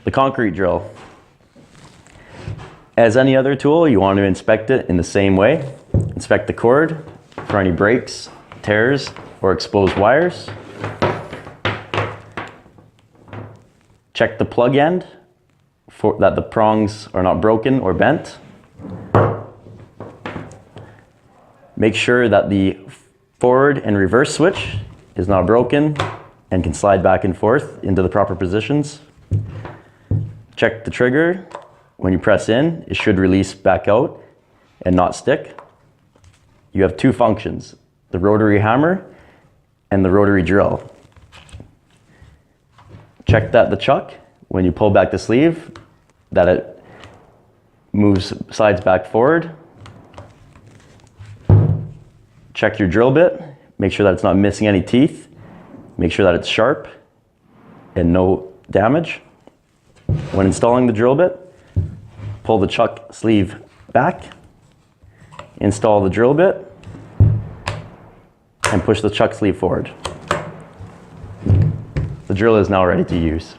The concrete drill. As any other tool, you want to inspect it in the same way. Inspect the cord for any breaks, tears, or exposed wires. Check the plug end for that the prongs are not broken or bent. Make sure that the forward and reverse switch is not broken and can slide back and forth into the proper positions. Check the trigger. When you press in, it should release back out and not stick. You have two functions, the rotary hammer and the rotary drill. Check that the chuck, when you pull back the sleeve, that it slides back forward. Check your drill bit, make sure that it's not missing any teeth. Make sure that it's sharp and no damage. When installing the drill bit, pull the chuck sleeve back, install the drill bit, and push the chuck sleeve forward. The drill is now ready to use.